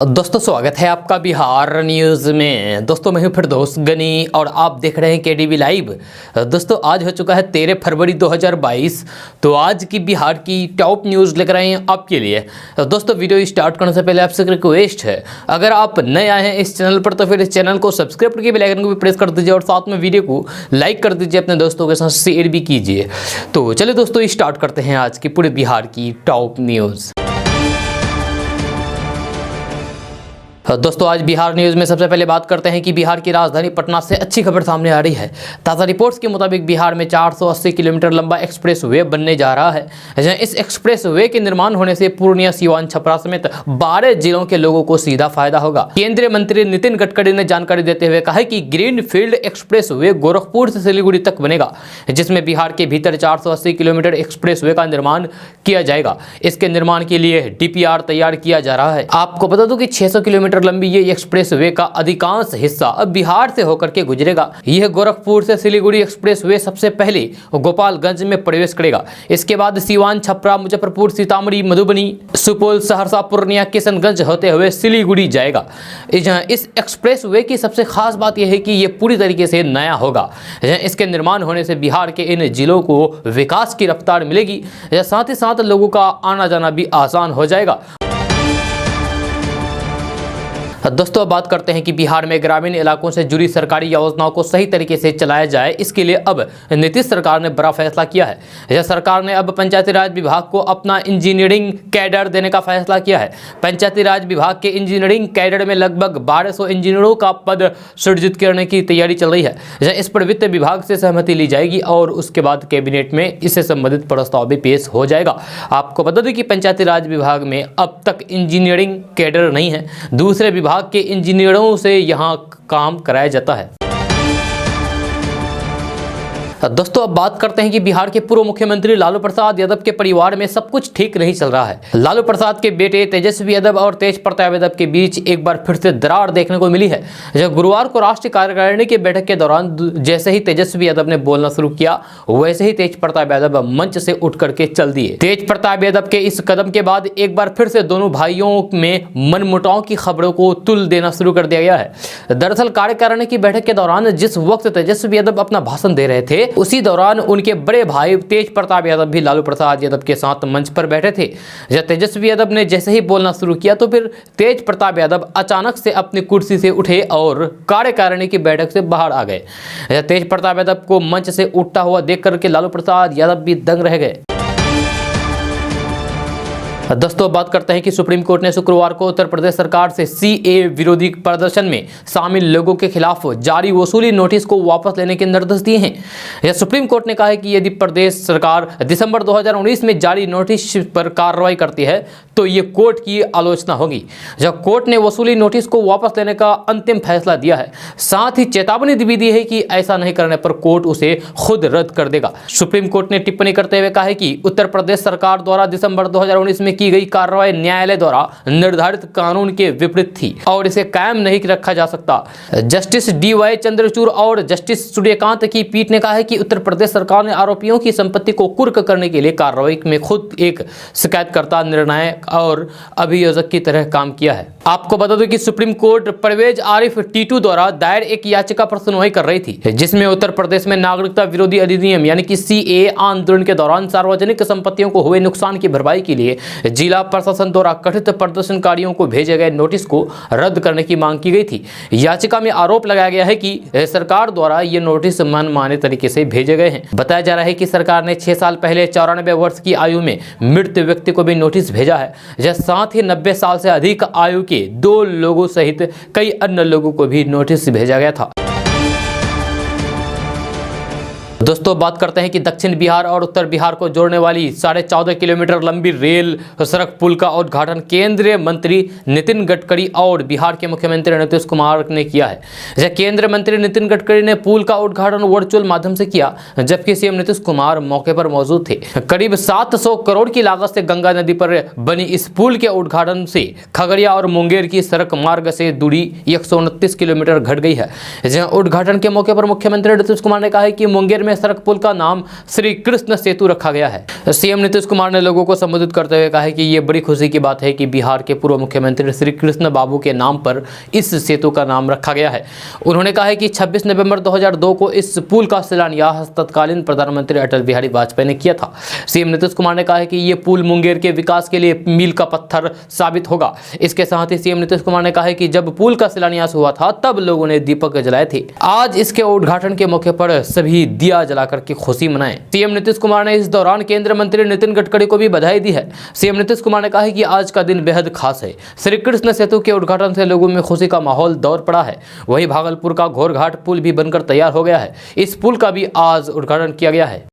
दोस्तों स्वागत है आपका बिहार न्यूज़ में। दोस्तों मैं हूं फिरदौस गनी और आप देख रहे हैं केडीवी लाइव। दोस्तों आज हो चुका है 13 फरवरी 2022। तो आज की बिहार की टॉप न्यूज़ लेकर आए हैं आपके लिए। दोस्तों वीडियो स्टार्ट करने से पहले आपसे रिक्वेस्ट है, अगर आप नए आए हैं इस चैनल पर तो फिर इस चैनल को सब्सक्राइब करके बेल आइकन को भी प्रेस कर दीजिए और साथ में वीडियो को लाइक कर दीजिए, अपने दोस्तों के साथ शेयर भी कीजिए। तो चलिए दोस्तों स्टार्ट करते हैं आज की पूरे बिहार की टॉप न्यूज़। दोस्तों आज बिहार न्यूज़ में सबसे पहले बात करते हैं कि बिहार की राजधानी पटना से अच्छी खबर सामने आ रही है। ताज़ा रिपोर्ट्स के मुताबिक बिहार में 480 किलोमीटर लंबा एक्सप्रेस वे बनने जा रहा है। इस एक्सप्रेस वे के निर्माण होने से पूर्णिया, सीवान, छपरा समेत 12 जिलों के लोगों को सीधा फायदा होगा। केंद्रीय मंत्री नितिन गडकरी ने जानकारी देते हुए कहा कि green field express way Gorakhpur से सिलीगुड़ी तक बनेगा, जिसमें बिहार के भीतर 480 किलोमीटर एक्सप्रेस वे का निर्माण किया जाएगा। इसके निर्माण के लिए डीपीआर तैयार किया जा रहा है। आपको बता दूं कि 600 किलोमीटर लंबी ये एक्सप्रेस वे का अधिकांश हिस्सा अब बिहार से होकर के गुजरेगा। यह गोरखपुर से सिलीगुड़ी एक्सप्रेस वे सबसे पहले गोपालगंज में प्रवेश करेगा। इसके बाद सीवान, छपरा, मुजफ्फरपुर, सीतामढ़ी, मधुबनी, सुपौल, सहरसा, पूर्णिया, किशनगंज होते हुए सिलीगुड़ी जाएगा। इस एक्सप्रेस वे की सबसे खास बात यह है कि यह पूरी तरीके से नया होगा। इसके निर्माण होने से बिहार के इन जिलों को विकास की रफ्तार मिलेगी, साथ ही साथ लोगों का आना जाना भी आसान हो जाएगा। दोस्तों अब बात करते हैं कि बिहार में ग्रामीण इलाकों से जुड़ी सरकारी योजनाओं को सही तरीके से चलाया जाए, इसके लिए अब नीतीश सरकार ने बड़ा फैसला किया है। यह सरकार ने अब पंचायती राज विभाग को अपना इंजीनियरिंग कैडर देने का फैसला किया है। पंचायती राज विभाग के इंजीनियरिंग कैडर में लगभग 1200 इंजीनियरों का पद सृजित करने की तैयारी चल रही है। इस पर वित्त विभाग से सहमति ली जाएगी और उसके बाद कैबिनेट में इससे संबंधित प्रस्ताव भी पेश हो जाएगा। आपको बता दें कि पंचायती राज विभाग में अब तक इंजीनियरिंग कैडर नहीं है, दूसरे विभाग के इंजीनियरों से यहां काम कराया जाता है। दोस्तों अब बात करते हैं कि बिहार के पूर्व मुख्यमंत्री लालू प्रसाद यादव के परिवार में सब कुछ ठीक नहीं चल रहा है। लालू प्रसाद के बेटे तेजस्वी यादव और तेज प्रताप यादव के बीच एक बार फिर से दरार देखने को मिली है। जब गुरुवार को राष्ट्रीय कार्यकारिणी की बैठक के दौरान जैसे ही तेजस्वी यादव ने बोलना शुरू किया, वैसे ही तेज प्रताप यादव मंच से उठ करके चल दिए। तेज प्रताप यादव के इस कदम के बाद एक बार फिर से दोनों भाइयों में मनमुटाव की खबरों को तुल देना शुरू कर दिया गया है। दरअसल कार्यकारिणी की बैठक के दौरान जिस वक्त तेजस्वी यादव अपना भाषण दे रहे थे, उसी दौरान उनके बड़े भाई तेज प्रताप यादव भी लालू प्रसाद यादव के साथ मंच पर बैठे थे। जब तेजस्वी यादव ने जैसे ही बोलना शुरू किया तो फिर तेज प्रताप यादव अचानक से अपनी कुर्सी से उठे और कार्यकारिणी की बैठक से बाहर आ गए। तेज प्रताप यादव को मंच से उठता हुआ देख करके लालू प्रसाद यादव भी दंग रह गए। दोस्तों बात करते हैं कि सुप्रीम कोर्ट ने शुक्रवार को उत्तर प्रदेश सरकार से सीए विरोधी प्रदर्शन में शामिल लोगों के खिलाफ जारी वसूली नोटिस को वापस लेने के निर्देश दिए हैं। यह सुप्रीम कोर्ट ने कहा है कि यदि प्रदेश सरकार दिसंबर 2019 में जारी नोटिस पर कार्रवाई करती है तो ये कोर्ट की आलोचना होगी। जब कोर्ट ने वसूली नोटिस को वापस लेने का अंतिम फैसला दिया है, साथ ही चेतावनी भी दी है कि ऐसा नहीं करने पर कोर्ट उसे खुद रद्द कर देगा। सुप्रीम कोर्ट ने टिप्पणी करते हुए कहा है कि उत्तर प्रदेश सरकार द्वारा दिसंबर 2019 में की गई कार्रवाई न्यायालय द्वारा निर्धारित कानून के विपरीत थी और इसे कायम नहीं रखा जा सकता। जस्टिस डीवाई चंद्रचूड़ और जस्टिस सूर्यकांत की पीठ ने कहा है कि उत्तर प्रदेश सरकार ने आरोपियों की संपत्ति को कुर्क करने के लिए कार्रवाई में खुद एक शिकायतकर्ता, निर्णायक और अभियोजक की तरह काम किया है। आपको बता दूं कि सुप्रीम कोर्ट परवेज आरिफ टीटू द्वारा दायर एक याचिका पर सुनवाई कर रही थी, जिसमें उत्तर प्रदेश में नागरिकता विरोधी अधिनियम यानी कि सीए आंदोलन के दौरान सार्वजनिक संपत्तियों को हुए नुकसान की भरपाई के लिए जिला प्रशासन द्वारा कथित प्रदर्शनकारियों को भेजे गए नोटिस को रद्द करने की मांग की गई थी। याचिका में आरोप लगाया गया है कि सरकार द्वारा ये नोटिस मनमाने तरीके से भेजे गए हैं। बताया जा रहा है कि सरकार ने 6 साल पहले 94 वर्ष की आयु में मृत व्यक्ति को भी नोटिस भेजा है। साथ ही 90 साल से अधिक आयु के 2 लोगों सहित कई अन्य लोगों को भी नोटिस भेजा गया था। दोस्तों बात करते हैं कि दक्षिण बिहार और उत्तर बिहार को जोड़ने वाली 14.5 किलोमीटर लंबी रेल सड़क पुल का उद्घाटन केंद्रीय मंत्री नितिन गडकरी और बिहार के मुख्यमंत्री नीतीश कुमार ने किया है। केंद्रीय मंत्री नितिन गडकरी ने पुल का उद्घाटन वर्चुअल माध्यम से किया, जबकि सीएम नीतीश कुमार मौके पर मौजूद थे। करीब 700 करोड़ की लागत से गंगा नदी पर बनी इस पुल के उद्घाटन से खगड़िया और मुंगेर की सड़क मार्ग से दूरी 129 किलोमीटर घट गई है। उद्घाटन के मौके पर मुख्यमंत्री नीतीश कुमार ने कहा है कि मुंगेर में सड़क पुल का नाम श्री कृष्ण सेतु रखा गया है। सीएम नीतीश कुमार ने लोगों को संबोधित करते हुए कहा है कि ये बड़ी खुशी की बात है कि बिहार के पूर्व मुख्यमंत्री श्री कृष्ण बाबू के नाम पर इस सेतु का नाम रखा गया है। उन्होंने कहा है कि 26 नवंबर 2002 को इस पुल का शिलान्यास तत्कालीन प्रधानमंत्री अटल बिहारी वाजपेयी ने किया था। सीएम नीतीश कुमार ने कहा है कि ये पुल मुंगेर के विकास के लिए मील का पत्थर साबित होगा। इसके साथ ही सीएम नीतीश कुमार ने कहा है कि जब पुल का शिलान्यास हुआ था तब लोगों ने दीपक जलाए थे। आज इसके उद्घाटन के मौके पर सभी दिया जलाकर के खुशी मनाएं। सीएम नीतीश कुमार ने इस दौरान केंद्रीय मंत्री नितिन गडकरी को भी बधाई दी है। सीएम नीतीश कुमार ने कहा है कि आज का दिन बेहद खास है। श्री कृष्ण सेतु के उद्घाटन से लोगों में खुशी का माहौल दौड़ पड़ा है। वहीं भागलपुर का घोरघाट पुल भी बनकर तैयार हो गया है। इस पुल का भी आज उद्घाटन किया गया है।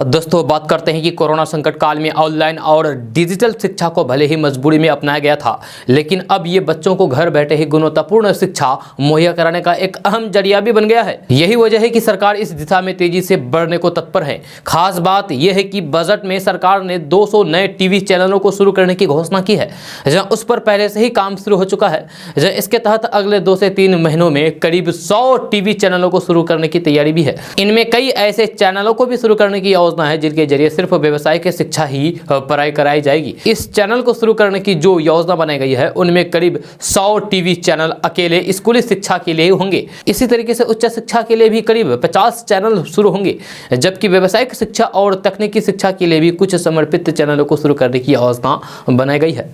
दोस्तों, बात करते हैं कि कोरोना संकट काल में ऑनलाइन और डिजिटल शिक्षा को भले ही मजबूरी में अपनाया गया था, लेकिन अब ये बच्चों को घर बैठे ही गुणवत्तापूर्ण शिक्षा मुहैया कराने का एक अहम जरिया भी बन गया है। यही वजह है कि सरकार इस दिशा में तेजी से बढ़ने को तत्पर है। खास बात यह है कि बजट में सरकार ने 200 नए टीवी चैनलों को शुरू करने की घोषणा की है, जहां उस पर पहले से ही काम शुरू हो चुका है। इसके तहत अगले 2 से 3 महीनों में करीब 100 टीवी चैनलों को शुरू करने की तैयारी भी है। इनमें कई ऐसे चैनलों को भी शुरू करने की योजना है जिनके जरिए सिर्फ व्यावसायिक शिक्षा ही पढ़ाई कराई जाएगी। इस चैनल को शुरू करने की जो योजना बनाई गई है उनमें करीब 100 टीवी चैनल अकेले स्कूली शिक्षा के लिए होंगे। इसी तरीके से उच्च शिक्षा के लिए भी करीब 50 चैनल शुरू होंगे, जबकि व्यावसायिक शिक्षा और तकनीकी शिक्षा के लिए भी कुछ समर्पित चैनलों को शुरू करने की योजना बनाई गई है।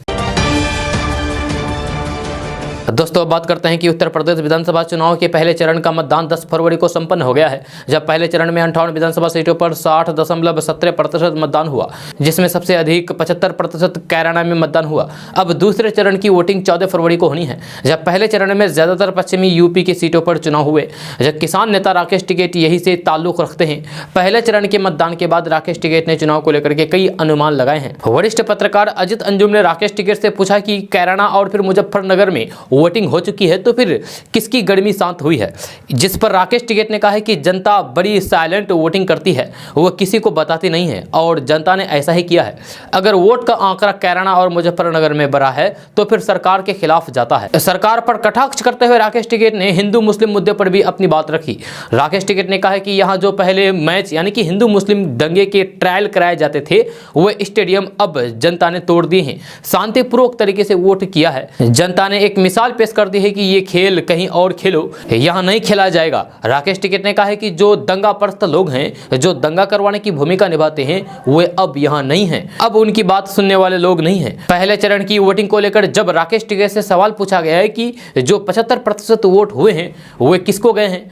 दोस्तों, बात करते हैं कि उत्तर प्रदेश विधानसभा चुनाव के पहले चरण का मतदान 10 फरवरी को संपन्न हो गया है। जब पहले चरण में 58 विधानसभा सीटों पर 60.17% मतदान हुआ, जिसमें सबसे अधिक 75% कैराना में मतदान हुआ। अब दूसरे चरण की वोटिंग 14 फरवरी को होनी है। जब पहले चरण में ज्यादातर पश्चिमी यूपी की सीटों पर चुनाव हुए, जब किसान नेता राकेश टिकैत यही से ताल्लुक रखते हैं। पहले चरण के मतदान के बाद राकेश टिकैत ने चुनाव को लेकर के कई अनुमान लगाए हैं। वरिष्ठ पत्रकार अजित अंजुम ने राकेश टिकैत से पूछा कि कैराना और फिर मुजफ्फरनगर में वोटिंग हो चुकी है तो फिर किसकी गर्मी शांत हुई है, जिस पर राकेश टिकैत ने कहा है कि जनता बड़ी साइलेंट वोटिंग करती है, वो किसी को बताती नहीं है और जनता ने ऐसा ही किया है। अगर वोट का आंकड़ा कैराना और मुजफ्फरनगर में बड़ा है तो फिर सरकार के खिलाफ जाता है। सरकार पर कटाक्ष करते हुए राकेश टिकैत ने हिंदू मुस्लिम मुद्दे पर भी अपनी बात रखी। राकेश टिकैत ने कहा है कि यहाँ जो पहले मैच यानी कि हिंदू मुस्लिम दंगे के ट्रायल कराए जाते थे वो स्टेडियम अब जनता ने तोड़ दिए हैं। शांतिपूर्वक तरीके से वोट किया है। जनता ने एक मिसाल पेश कर दी है कि ये खेल कहीं और खेलो, यहाँ नहीं खेला जाएगा। राकेश टिकैत ने कहा है कि जो दंगा परस्त लोग हैं, जो दंगा करवाने की भूमिका निभाते हैं, वे अब यहाँ नहीं हैं। अब उनकी बात सुनने वाले लोग नहीं हैं। पहले चरण की वोटिंग को लेकर जब राकेश टिकैत से सवाल पूछा गया है कि जो 75% वोट हुए हैं वे किसको गए हैं।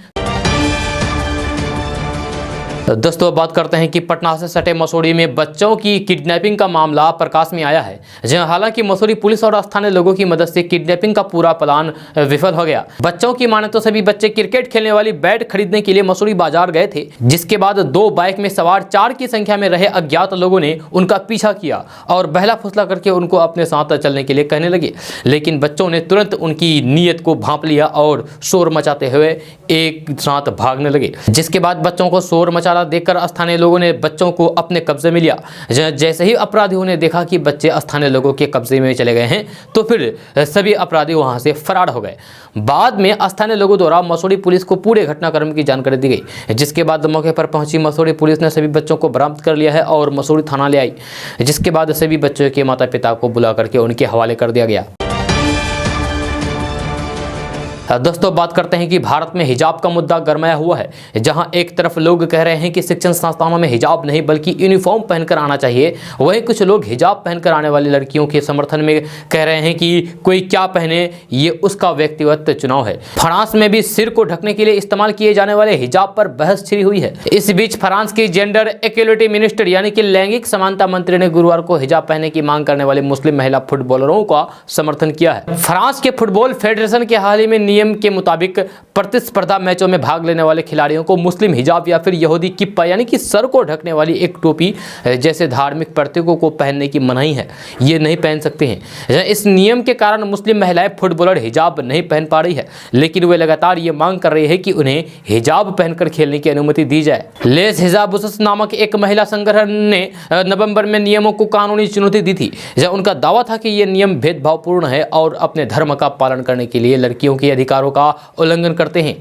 दोस्तों, बात करते हैं कि पटना से सटे मसूरी में बच्चों की किडनैपिंग का मामला प्रकाश में आया है, जहां हालांकि मसूरी पुलिस और स्थानीय लोगों की मदद से किडनैपिंग का पूरा प्लान विफल हो गया। बच्चों की माने तो सभी बच्चे क्रिकेट खेलने वाली बैट खरीदने के लिए मसूरी बाजार गए थे, जिसके बाद 2 बाइक में सवार 4 की संख्या में रहे अज्ञात लोगों ने उनका पीछा किया और बहला फुसला करके उनको अपने साथ चलने के लिए कहने लगे। लेकिन बच्चों ने तुरंत उनकी नीयत को भांप लिया और शोर मचाते हुए एक साथ भागने लगे, जिसके बाद बच्चों को शोर मचा देखकर स्थानीय लोगों ने बच्चों को अपने कब्जे में लिया। जैसे ही अपराधियों ने देखा कि बच्चे स्थानीय लोगों के कब्जे में चले गए हैं तो फिर सभी अपराधी वहां से फरार हो गए। बाद में स्थानीय लोगों द्वारा मसूरी पुलिस को पूरे घटनाक्रम की जानकारी दी गई, जिसके बाद मौके पर पहुंची मसूरी पुलिस ने सभी बच्चों को बरामद कर लिया है और मसूरी थाना ले आई, जिसके बाद सभी बच्चों के माता पिता को बुला करके उनके हवाले कर दिया गया। दोस्तों, बात करते हैं कि भारत में हिजाब का मुद्दा गरमाया हुआ है, जहां एक तरफ लोग कह रहे हैं कि शिक्षण संस्थानों में हिजाब नहीं बल्कि यूनिफॉर्म पहनकर आना चाहिए, वहीं कुछ लोग हिजाब पहनकर आने वाली लड़कियों के समर्थन में कह रहे हैं कि कोई क्या पहने ये उसका व्यक्तिगत चुनाव है। फ्रांस में भी सिर को ढकने के लिए इस्तेमाल किए जाने वाले हिजाब पर बहस छिड़ी हुई है। इस बीच फ्रांस की जेंडर इक्वलिटी मिनिस्टर यानी कि लैंगिक समानता मंत्री ने गुरुवार को हिजाब पहनने की मांग करने वाले मुस्लिम महिला फुटबॉलरों का समर्थन किया है। फ्रांस के फुटबॉल फेडरेशन के हाल ही में नियम के मुताबिक प्रतिस्पर्धा मैचों में भाग लेने वाले खिलाड़ियों को मुस्लिम हिजाब या फिर यहूदी किप्पा यानी कि सर को ढकने वाली एक टोपी जैसे धार्मिक प्रतीकों को पहनने की मनाही है, ये नहीं पहन सकते हैं। इस नियम के कारण मुस्लिम महिलाएं फुटबॉलर हिजाब नहीं पहन पा रही है, लेकिन वे लगातार ये मांग कर रही है कि उन्हें हिजाब पहनकर खेलने की अनुमति दी जाए। लेस हिजाबुस नामक एक महिला संगठन ने नवंबर में नियमों को कानूनी चुनौती दी थी, जहां उनका दावा था कि ये नियम भेदभावपूर्ण है और अपने धर्म का पालन करने के लिए लड़कियों के अधिकारों का उल्लंघन करते हैं।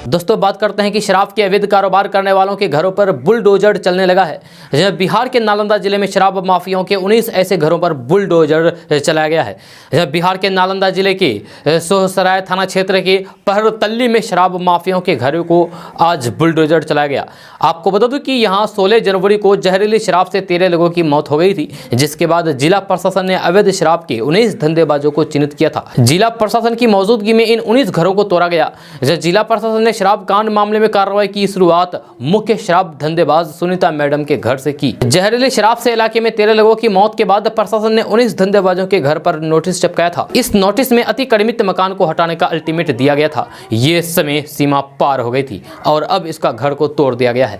दोस्तों बात करते हैं कि शराब के अवैध कारोबार करने वालों के घरों पर बुलडोजर चलने लगा है। बिहार के नालंदा जिले में शराब माफियाओं के 19 ऐसे घरों पर बुलडोजर चलाया गया है। बिहार के नालंदा जिले के सोहसराय थाना क्षेत्र के पहरतल्ली में शराब माफियाओं के घरों को आज बुलडोजर चलाया गया। आपको बता दूं कि यहां 16 जनवरी को जहरीली शराब से 13 लोगों की मौत हो गई थी, जिसके बाद जिला प्रशासन ने अवैध शराब के 19 धंधेबाजों को चिन्हित किया था। जिला प्रशासन की मौजूदगी में इन 19 घरों को तोड़ा गया। जिला प्रशासन ने शराब कांड मामले में कार्रवाई की शुरुआत मुख्य शराब धंधेबाज सुनीता मैडम के घर से की। जहरीली शराब से इलाके में 13 लोगों की मौत के बाद प्रशासन ने 19 धंधेबाजों के घर पर नोटिस चिपकाया था। इस नोटिस में अतिक्रमित मकान को हटाने का अल्टीमेट दिया गया था। ये समय सीमा पार हो गई थी और अब इसका घर को तोड़ दिया गया है।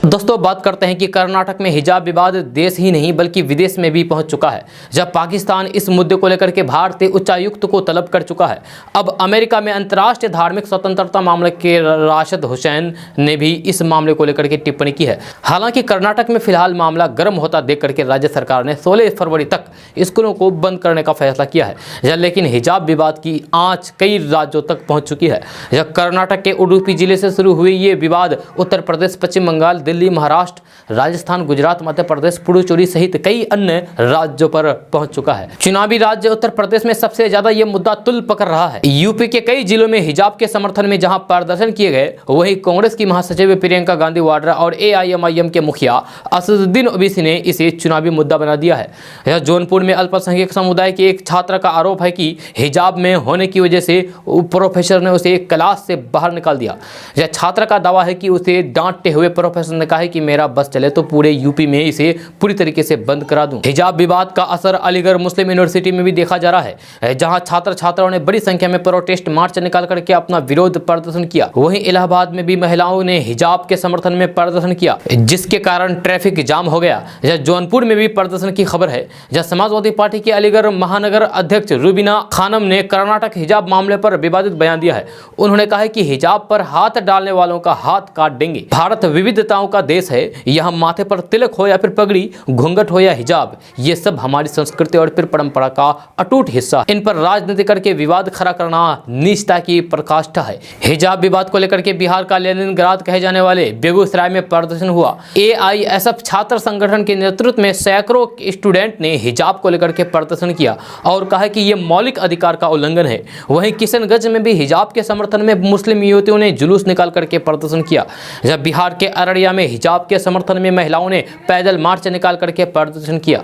दोस्तों बात करते हैं कि कर्नाटक में हिजाब विवाद देश ही नहीं बल्कि विदेश में भी पहुंच चुका है। जब पाकिस्तान इस मुद्दे को लेकर के भारतीय उच्चायुक्त को तलब कर चुका है। अब अमेरिका में अंतर्राष्ट्रीय धार्मिक स्वतंत्रता मामले के राशिद हुसैन ने भी इस मामले को लेकर के टिप्पणी की है। हालांकि कर्नाटक में फिलहाल मामला गर्म होता देख करके राज्य सरकार ने 16 फरवरी तक स्कूलों को बंद करने का फैसला किया है। लेकिन हिजाब विवाद की आंच कई राज्यों तक पहुंच चुकी है। कर्नाटक के उडुपी जिले से शुरू हुई ये विवाद उत्तर प्रदेश, पश्चिम बंगाल, दिल्ली, महाराष्ट्र, राजस्थान, गुजरात, मध्य प्रदेश, पुडुचेरी सहित कई अन्य राज्यों पर पहुंच चुका है। चुनावी राज्य उत्तर प्रदेश में सबसे ज्यादा यह मुद्दा तुल पकड़ रहा है। यूपी के कई जिलों में हिजाब के समर्थन में जहां प्रदर्शन किए गए, वहीं कांग्रेस की महासचिव प्रियंका गांधी वाड्रा और AIMIM के मुखिया असदुद्दीन ओवैसी ने इसे चुनावी मुद्दा बना दिया है। यह जौनपुर में अल्पसंख्यक समुदाय के एक छात्र का आरोप है कि हिजाब में होने की वजह से प्रोफेसर ने उसे क्लास से बाहर निकाल दिया। यह छात्र का दावा है कि उसे डांटते हुए प्रोफेसर ने कहा कि मेरा बस चले तो पूरे यूपी में इसे पूरी तरीके से बंद करा दूं। हिजाब विवाद का असर अलीगढ़ मुस्लिम यूनिवर्सिटी में भी देखा जा रहा है, जहां छात्र छात्राओं ने बड़ी संख्या में प्रोटेस्ट मार्च निकाल करके अपना विरोध प्रदर्शन किया। वहीं इलाहाबाद में भी महिलाओं ने हिजाब के समर्थन में प्रदर्शन किया, जिसके कारण ट्रैफिक जाम हो गया। जौनपुर में भी प्रदर्शन की खबर है, जहां समाजवादी पार्टी के अलीगढ़ महानगर अध्यक्ष रुबीना खानम ने कर्नाटक हिजाब मामले पर विवादित बयान दिया है। उन्होंने कहा कि हिजाब पर हाथ डालने वालों का हाथ काट देंगे। भारत विविधताओं का देश है, यहाँ माथे पर तिलक हो या फिर पगड़ी, घूंघट हो या हिजाब, ये सब हमारी संस्कृति और फिर परंपरा का अटूट हिस्सा। इन पर राजनीति करके विवाद खड़ा करना नीचता की प्रकाष्ठा है। हिजाब विवाद को लेकर के बिहार का लेनिनग्राद कहे जाने वाले बेगूसराय में प्रदर्शन हुआ। AISF छात्र संगठन के नेतृत्व में सैकड़ों स्टूडेंट ने हिजाब को लेकर के प्रदर्शन किया और कहा कि यह मौलिक अधिकार का उल्लंघन है। वहीं किशनगंज में भी हिजाब के समर्थन में मुस्लिम युवतियों ने जुलूस निकाल करके प्रदर्शन किया। जब बिहार के अररिया में हिजाब के समर्थन में महिलाओं ने पैदल मार्च निकाल करके प्रदर्शन किया।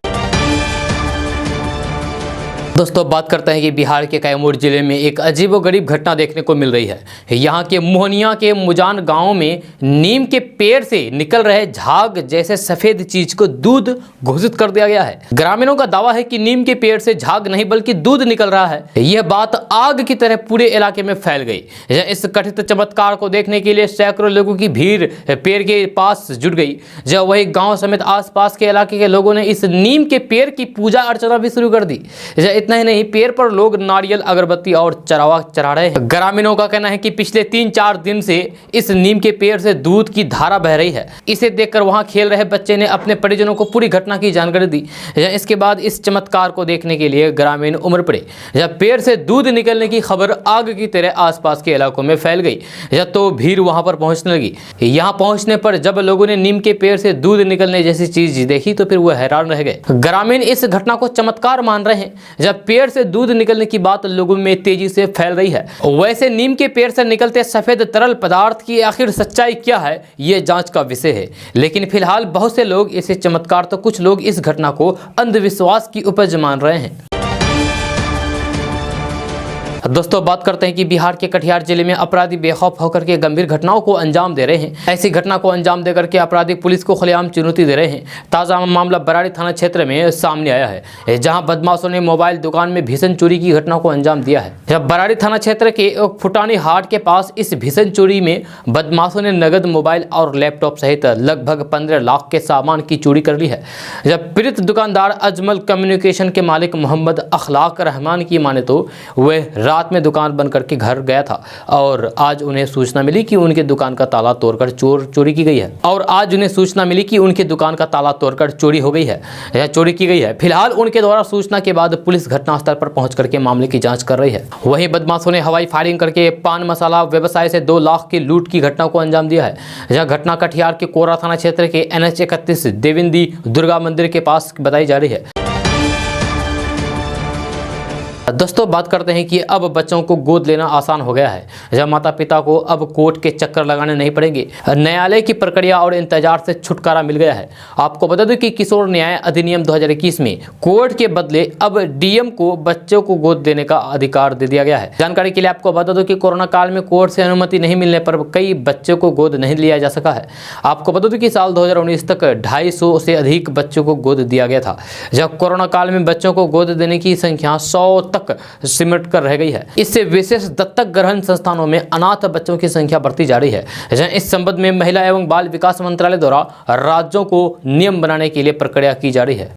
दोस्तों बात करते हैं कि बिहार के कैमूर जिले में एक अजीबोगरीब घटना देखने को मिल रही है। यहाँ के मोहनिया के मुजान गांव में नीम के पेड़ से निकल रहे झाग जैसे सफेद चीज को दूध घोषित कर दिया गया है। ग्रामीणों का दावा है कि नीम के पेड़ से झाग नहीं बल्कि दूध निकल रहा है। यह बात आग की तरह पूरे इलाके में फैल गई। इस कथित चमत्कार को देखने के लिए सैकड़ों लोगों की भीड़ पेड़ के पास जुट गई। जब वही गाँव समेत आसपास के इलाके के लोगों ने इस नीम के पेड़ की पूजा अर्चना भी शुरू कर दी। इतना ही नहीं, पेड़ पर लोग नारियल, अगरबत्ती और चढ़ावा चढ़ा रहे हैं। ग्रामीणों का कहना है कि पिछले 3-4 दिन से इस नीम के पेड़ से दूध की धारा बह रही है। इसे देखकर वहां खेल रहे बच्चे ने अपने परिजनों को पूरी घटना की जानकारी दी। इसके बाद इस चमत्कार को देखने के लिए ग्रामीण उमड़ पड़े। जब पेड़ से दूध निकलने की खबर आग की तरह आसपास के इलाकों में फैल गई, तो भीड़ वहां पर पहुंचने लगी। यहां पहुंचने पर जब लोगों ने नीम के पेड़ से दूध निकलने जैसी चीज देखी तो फिर वह हैरान रह गए। ग्रामीण इस घटना को चमत्कार मान रहे हैं। जब पेड़ से दूध निकलने की बात लोगों में तेजी से फैल रही है, वैसे नीम के पेड़ से निकलते सफेद तरल पदार्थ की आखिर सच्चाई क्या है, यह जांच का विषय है। लेकिन फिलहाल बहुत से लोग इसे चमत्कार तो कुछ लोग इस घटना को अंधविश्वास की उपज मान रहे हैं। दोस्तों बात करते हैं कि बिहार के कटिहार जिले में अपराधी बेखौफ होकर के गंभीर घटनाओं को अंजाम दे रहे हैं। ऐसी घटना को अंजाम देकर के अपराधी पुलिस को खुलेआम चुनौती दे रहे हैं। ताजा मामला बराड़ी थाना क्षेत्र में सामने आया है, जहां बदमाशों ने मोबाइल दुकान में भीषण चोरी की घटना को अंजाम दिया है। जब बराड़ी थाना क्षेत्र के फुटानी हाट के पास इस भीषण चोरी में बदमाशों ने नगद, मोबाइल और लैपटॉप सहित लगभग 15 लाख के सामान की चोरी कर ली है। जब पीड़ित दुकानदार अजमल कम्युनिकेशन के मालिक मोहम्मद अखलाक रहमान की माने तो वह रात में दुकान बंद करके घर गया था और आज उन्हें सूचना मिली कि उनके दुकान का ताला तोड़कर चोरी की गई है या चोरी की गई है। फिलहाल उनके द्वारा सूचना के बाद पुलिस घटनास्थल पर पहुंच करके मामले की जांच कर रही है। वहीं बदमाशों ने हवाई फायरिंग करके पान मसाला व्यवसाय से 2 लाख की लूट की घटना को अंजाम दिया है। यह घटना कटिहार के कोरा थाना क्षेत्र के NH 31 देविंदी दुर्गा मंदिर के पास बताई जा रही है। दोस्तों बात करते हैं कि अब बच्चों को गोद लेना आसान हो गया है। जब माता पिता को अब कोर्ट के चक्कर लगाने नहीं पड़ेंगे। न्यायालय की प्रक्रिया और इंतजार से छुटकारा मिल गया है। आपको बता दें कि किशोर न्याय अधिनियम 2021 में कोर्ट के बदले अब DM को बच्चों को गोद देने का अधिकार दे दिया गया है। जानकारी के लिए आपको बता दूं कि कोरोना काल में कोर्ट से अनुमति नहीं मिलने पर कई बच्चों को गोद नहीं लिया जा सका है। आपको बता दूं कि साल 2019 तक 250 से अधिक बच्चों को गोद दिया गया था। जब कोरोना काल में बच्चों को गोद देने की संख्या 100 तक सिमट कर रह गई है। इससे विशेष दत्तक ग्रहण संस्थानों में अनाथ बच्चों की संख्या बढ़ती जा रही है। इस संबंध में महिला एवं बाल विकास मंत्रालय द्वारा राज्यों को नियम बनाने के लिए प्रक्रिया की जा रही है।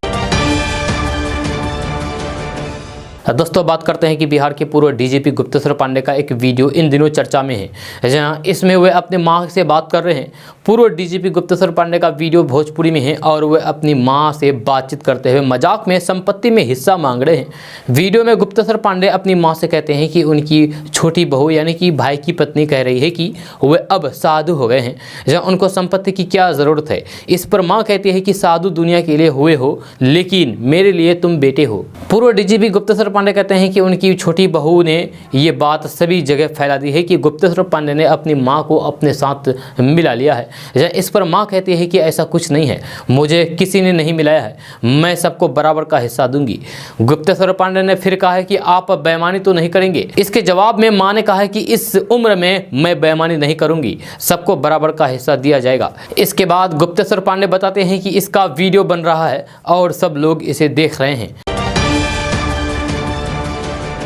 दोस्तों बात करते हैं कि बिहार के पूर्व DGP गुप्तेश्वर पांडे का एक वीडियो इन दिनों चर्चा में है। जहां इसमें वे अपने मां से बात कर रहे हैं। पूर्व DGP गुप्तेश्वर पांडे का वीडियो भोजपुरी में है और वे अपनी मां से बातचीत करते हुए मजाक में संपत्ति में हिस्सा मांग रहे हैं। वीडियो में गुप्तेश्वर पांडे अपनी मां से कहते हैं कि उनकी छोटी बहू यानी कि भाई की पत्नी कह रही है कि वे अब साधु हो गए हैं, जहाँ उनको संपत्ति की क्या ज़रूरत है। इस पर माँ कहती है कि साधु दुनिया के लिए हुए हो, लेकिन मेरे लिए तुम बेटे हो। पूर्व DGP गुप्तेश्वर पांडे कहते हैं कि उनकी छोटी बहू ने ये बात सभी जगह फैला दी है कि गुप्तेश्वर पांडे ने अपनी मां को अपने साथ मिला लिया है। इस पर मां कहती है कि ऐसा कुछ नहीं है, मुझे किसी ने नहीं मिलाया है, मैं सबको बराबर का हिस्सा दूंगी। गुप्तेश्वर पांडे ने फिर कहा है कि आप बेईमानी तो नहीं करेंगे। इसके जवाब में मां ने कहा है कि इस उम्र में मैं बेईमानी नहीं करूंगी, सबको बराबर का हिस्सा दिया जाएगा। इसके बाद गुप्तेश्वर पांडे बताते हैं कि इसका वीडियो बन रहा है और सब लोग इसे देख रहे हैं।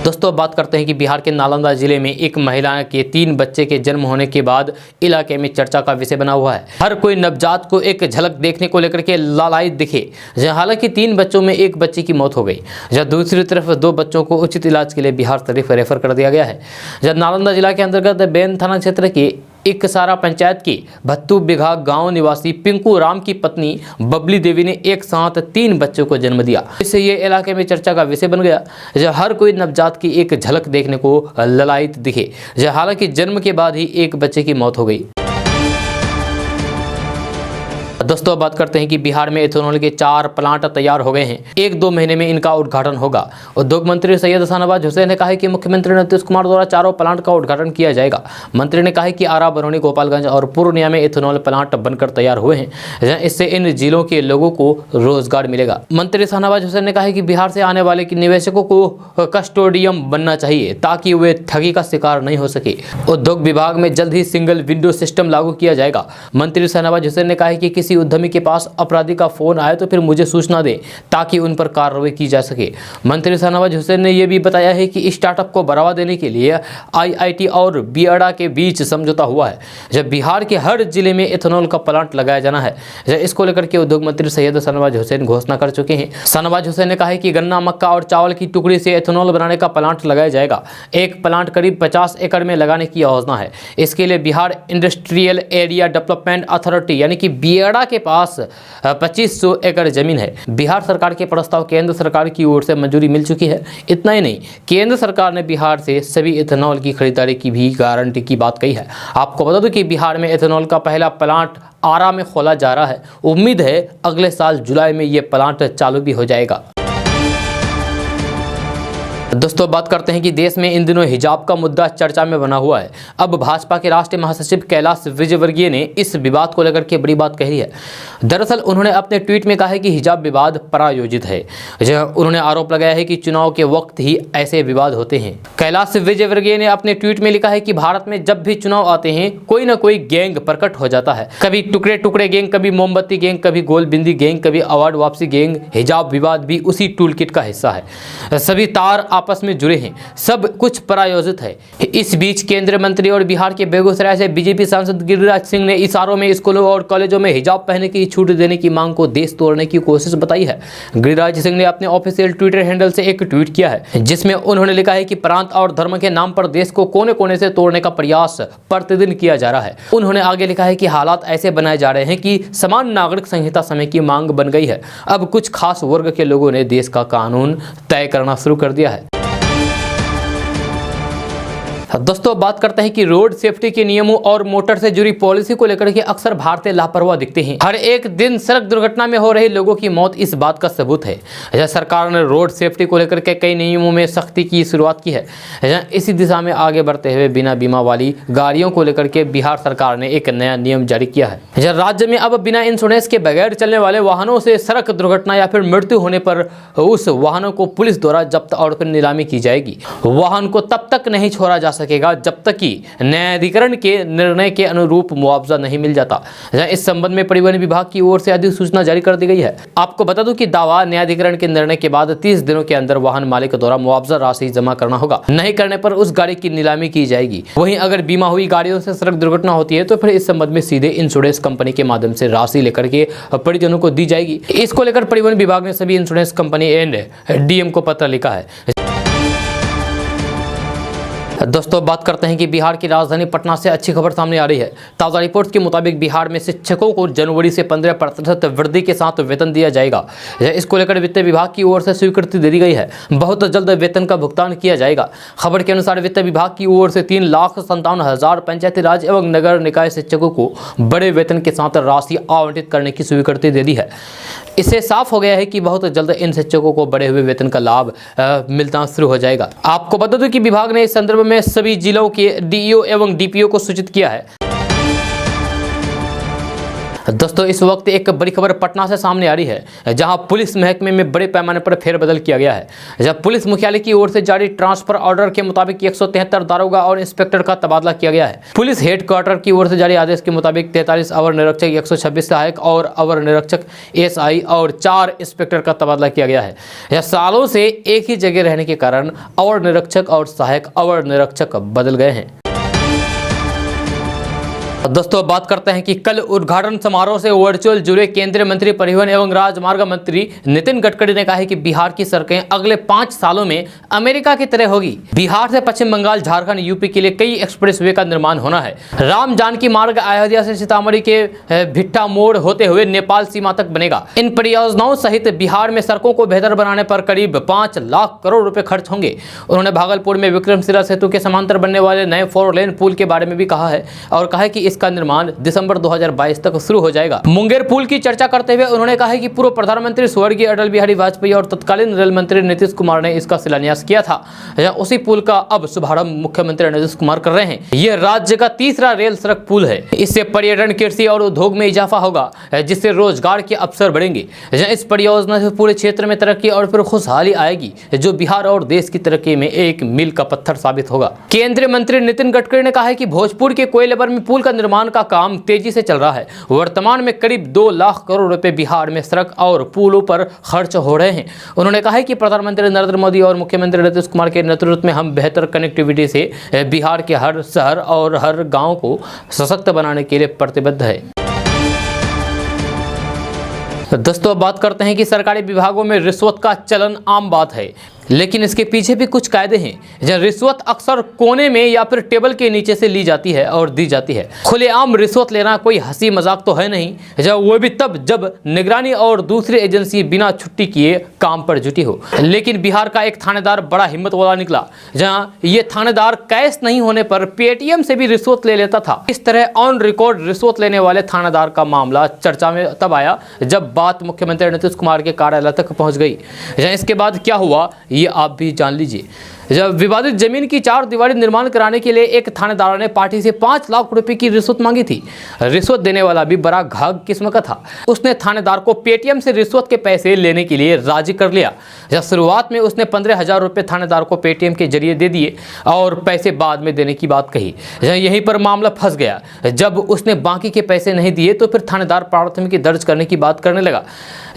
दोस्तों बात करते हैं कि बिहार के नालंदा जिले में एक महिला के 3 बच्चे के जन्म होने के बाद इलाके में चर्चा का विषय बना हुआ है। हर कोई नवजात को एक झलक देखने को लेकर के लालायित दिखे। हालांकि 3 बच्चों में एक बच्चे की मौत हो गई, जब दूसरी तरफ 2 बच्चों को उचित इलाज के लिए बिहार शरीफ रेफर कर दिया गया है। जब नालंदा जिला के अंतर्गत बेन थाना क्षेत्र के इकसारा पंचायत की भत्तू बिघा गांव निवासी पिंकू राम की पत्नी बबली देवी ने एक साथ 3 बच्चों को जन्म दिया। इससे ये इलाके में चर्चा का विषय बन गया, जब हर कोई नवजात की एक झलक देखने को ललायित दिखे। हालांकि जन्म के बाद ही एक बच्चे की मौत हो गई। दोस्तों बात करते हैं कि बिहार में एथेनॉल के 4 प्लांट तैयार हो गए हैं। 1-2 महीने में इनका उद्घाटन होगा। उद्योग मंत्री सैयद शाहनवाज हुसैन ने कहा है कि मुख्यमंत्री नीतीश कुमार द्वारा 4 प्लांट का उद्घाटन किया जाएगा। मंत्री ने कहा है कि आरा, बरौनी, गोपालगंज और पूर्णिया में एथेनॉल प्लांट बनकर तैयार हुए हैं। इससे इन जिलों के लोगों को रोजगार मिलेगा। मंत्री शाहनवाज हुसैन ने कहा है कि बिहार से आने वाले निवेशकों को कस्टोडियम बनना चाहिए ताकि वे ठगी का शिकार नहीं हो सके। उद्योग विभाग में जल्द ही सिंगल विंडो सिस्टम लागू किया जाएगा। मंत्री शाहनवाज हुसैन ने कहा है कि किसी उद्यमी के पास अपराधी का फोन आए तो फिर मुझे सूचना दें ताकि उन पर कार्रवाई की जा सके। मंत्री शाहनवाज हुसैन ने यह भी बताया है कि स्टार्टअप को बढ़ावा देने के लिए IIT और बियाडा के बीच समझौता हुआ है। जब बिहार के हर जिले में एथेनॉल का प्लांट लगाया जाना है, इसको लेकर के उद्योग मंत्री सैयद शाहनवाज हुसैन घोषणा कर चुके हैं। शाहनवाज हुसैन ने कहा है कि गन्ना, मक्का और चावल की टुकड़ी से एथेनॉल बनाने का प्लांट लगाया जाएगा। एक प्लांट करीब 50 एकड़ में लगाने की योजना है। इसके लिए Bihar industrial area development authority यानी कि बियाडा के पास 2500 एकड़ जमीन है। बिहार सरकार के प्रस्ताव केंद्र सरकार की ओर से मंजूरी मिल चुकी है। इतना ही नहीं, केंद्र सरकार ने बिहार से सभी एथेनॉल की खरीदारी की भी गारंटी की बात कही है। आपको बता दूं कि बिहार में एथेनॉल का पहला प्लांट आरा में खोला जा रहा है। उम्मीद है अगले साल जुलाई में यह प्लांट चालू भी हो जाएगा। दोस्तों बात करते हैं कि देश में इन दिनों हिजाब का मुद्दा चर्चा में बना हुआ है। अब भाजपा के राष्ट्रीय महासचिव कैलाश विजयवर्गीय ने इस विवाद को लेकर के बड़ी बात कही है। दरअसल उन्होंने अपने ट्वीट में कहा है कि हिजाब विवाद प्रायोजित है। उन्होंने आरोप लगाया है कि चुनाव के वक्त ही ऐसे विवाद होते हैं। कैलाश विजयवर्गीय ने अपने ट्वीट में लिखा है कि भारत में जब भी चुनाव आते हैं कोई ना कोई गैंग प्रकट हो जाता है। कभी टुकड़े टुकड़े गैंग, कभी मोमबत्ती गैंग, कभी गोल बिंदी गैंग, कभी अवार्ड वापसी गैंग। हिजाब विवाद भी उसी टूल किट का हिस्सा है। सभी तार आपस में जुड़े हैं, सब कुछ प्रायोजित है। इस बीच केंद्रीय मंत्री और बिहार के बेगूसराय से बीजेपी सांसद गिरिराज सिंह ने इशारों में स्कूलों और कॉलेजों में हिजाब पहनने की छूट देने की मांग को देश तोड़ने की कोशिश बताई है। गिरिराज सिंह ने अपने ऑफिशियल ट्विटर हैंडल से एक ट्वीट किया है, जिसमें उन्होंने लिखा है कि प्रांत और धर्म के नाम पर देश को कोने कोने से तोड़ने का प्रयास प्रतिदिन किया जा रहा है। उन्होंने आगे लिखा है कि हालात ऐसे बनाए जा रहे हैं कि समान नागरिक संहिता समय की मांग बन गई है। अब कुछ खास वर्ग के लोगों ने देश का कानून तय करना शुरू कर दिया है। दोस्तों, बात करते हैं कि रोड सेफ्टी के नियमों और मोटर से जुड़ी पॉलिसी को लेकर के अक्सर भारतीय लापरवाह दिखते हैं। हर एक दिन सड़क दुर्घटना में हो रही लोगों की मौत इस बात का सबूत है। सरकार ने रोड सेफ्टी को लेकर के कई नियमों में सख्ती की शुरुआत की है। इसी दिशा में आगे बढ़ते हुए बिना बीमा वाली गाड़ियों को लेकर के बिहार सरकार ने एक नया नियम जारी किया है। राज्य में अब बिना इंश्योरेंस के बगैर चलने वाले वाहनों से सड़क दुर्घटना या फिर मृत्यु होने पर उस वाहनों को पुलिस द्वारा जब्त और फिर नीलामी की जाएगी। वाहन को तब तक नहीं छोड़ा जा सकेगा जब तक कि न्यायाधिकरण के निर्णय के अनुरूप मुआवजा नहीं मिल जाता। इस संबंध में परिवहन विभाग की ओर से अधिसूचना जारी कर दी गई है। आपको बता दूं कि दावा न्यायाधिकरण के निर्णय के बाद 30 दिनों के अंदर वाहन मालिक द्वारा मुआवजा राशि जमा करना होगा। नहीं करने पर उस गाड़ी की नीलामी की जाएगी। वहीं अगर बीमा हुई गाड़ियों से सड़क दुर्घटना होती है तो फिर इस संबंध में सीधे इंश्योरेंस कंपनी के माध्यम से राशि लेकर के परिजनों को दी जाएगी। इसको लेकर परिवहन विभाग ने सभी इंश्योरेंस कंपनी एंड डीएम को पत्र लिखा है। दोस्तों, बात करते हैं कि बिहार की राजधानी पटना से अच्छी खबर सामने आ रही है। ताज़ा रिपोर्ट के मुताबिक बिहार में शिक्षकों को जनवरी से 15% वृद्धि के साथ वेतन दिया जाएगा। इसको लेकर वित्त विभाग की ओर से स्वीकृति दे दी गई है। बहुत जल्द वेतन का भुगतान किया जाएगा। खबर के अनुसार वित्त विभाग की ओर से 3,57,000 पंचायती राज एवं नगर निकाय शिक्षकों को बड़े वेतन के साथ राशि आवंटित करने की स्वीकृति दे दी है। इससे साफ हो गया है कि बहुत जल्द इन शिक्षकों को बढ़े हुए वेतन का लाभ मिलना शुरू हो जाएगा। आपको बता दूं कि विभाग ने इस संदर्भ में सभी जिलों के डीईओ एवं डीपीओ को सूचित किया है। दोस्तों, इस वक्त एक बड़ी खबर पटना से सामने आ रही है, जहां पुलिस महकमे में बड़े पैमाने पर फेरबदल किया गया है। जब पुलिस मुख्यालय की ओर से जारी ट्रांसफर ऑर्डर के मुताबिक 173 दारोगा और इंस्पेक्टर का तबादला किया गया है। पुलिस हेडक्वार्टर की ओर से जारी आदेश के मुताबिक 43 अवर निरीक्षक, 126 सहायक और अवर निरीक्षक एसआई और 4 इंस्पेक्टर का तबादला किया गया है। यह सालों से एक ही जगह रहने के कारण अवर निरीक्षक और सहायक अवर निरीक्षक बदल गए हैं। दोस्तों, बात करते हैं कि कल उद्घाटन समारोह से वर्चुअल जुड़े केंद्रीय मंत्री परिवहन एवं राजमार्ग मंत्री नितिन गडकरी ने कहा है कि बिहार की सड़कें अगले 5 सालों में अमेरिका की तरह होगी। बिहार से पश्चिम बंगाल, झारखंड, यूपी के लिए कई एक्सप्रेसवे का निर्माण होना है। राम जानकी मार्ग अयोध्या से सीतामढ़ी के भिट्टा मोड़ होते हुए नेपाल सीमा तक बनेगा। इन परियोजनाओं सहित बिहार में सड़कों को बेहतर बनाने पर करीब 5 लाख करोड़ रुपए खर्च होंगे। उन्होंने भागलपुर में विक्रमशिला सेतु के समांतर बनने वाले नए 4 लेन पुल के बारे में भी कहा है और कहा है कि इसका निर्माण दिसंबर 2022 तक शुरू हो जाएगा। मुंगेर पुल की चर्चा करते हुए उन्होंने कहा है कि पूर्व प्रधानमंत्री स्वर्गीय अटल बिहारी वाजपेयी और तत्कालीन रेल मंत्री नीतीश कुमार ने इसका शिलान्यास किया था। उसी पुल का अब शुभारंभ मुख्यमंत्री नीतीश कुमार कर रहे हैं। यह राज्य का तीसरा रेल सड़क पुल है। इससे पर्यटन, कृषि और उद्योग में इजाफा होगा, जिससे रोजगार के अवसर बढ़ेंगे। इस परियोजना से पूरे क्षेत्र में तरक्की और फिर खुशहाली आएगी, जो बिहार और देश की तरक्की में एक मील का पत्थर साबित होगा। केंद्रीय मंत्री नितिन गडकरी ने कहा है कि भोजपुर के कोयलेबर में पुल का निर्माण का काम तेजी से चल रहा है। वर्तमान में करीब 2 लाख करोड़ रुपए बिहार में सड़क और पुलों पर खर्च हो रहे हैं। उन्होंने कहा है कि प्रधानमंत्री नरेंद्र मोदी और मुख्यमंत्री नीतीश कुमार के नेतृत्व में हम बेहतर कनेक्टिविटी से बिहार के हर शहर और हर गांव को सशक्त बनाने के लिए प्रतिबद्ध है। दोस्तों, बात करते हैं कि सरकारी विभागों में रिश्वत का चलन आम बात है, लेकिन इसके पीछे भी कुछ कायदे हैं। जब रिश्वत अक्सर कोने में या फिर टेबल के नीचे से ली जाती है और दी जाती है। खुलेआम रिश्वत लेना कोई हंसी मजाक तो है नहीं, जब वो भी तब जब निगरानी और दूसरी एजेंसी बिना छुट्टी किए काम पर जुटी हो। लेकिन बिहार का एक थानेदार बड़ा हिम्मत वाला निकला, जहां ये थानेदार कैश नहीं होने पर पेटीएम से भी रिश्वत ले लेता था। इस तरह ऑन रिकॉर्ड रिश्वत लेने वाले थानेदार का मामला चर्चा में तब आया जब बात मुख्यमंत्री नीतीश कुमार के कार्यालय तक पहुंच गई। इसके बाद क्या हुआ ये आप भी जान लीजिए। जब विवादित जमीन की 4 दीवारी निर्माण कराने के लिए एक थानेदार ने पार्टी से 5 लाख रुपए की रिश्वत मांगी थी। रिश्वत देने वाला भी बड़ा घाघ किस्म का था। उसने थानेदार को पेटीएम से रिश्वत के पैसे लेने के लिए राजी कर लिया। जब शुरुआत में उसने 15,000 रुपए थानेदार को पेटीएम के जरिए दे दिए और पैसे बाद में देने की बात कही। यहीं पर मामला फंस गया। जब उसने बाकी के पैसे नहीं दिए तो फिर थानेदार प्राथमिकी दर्ज करने की बात करने लगा।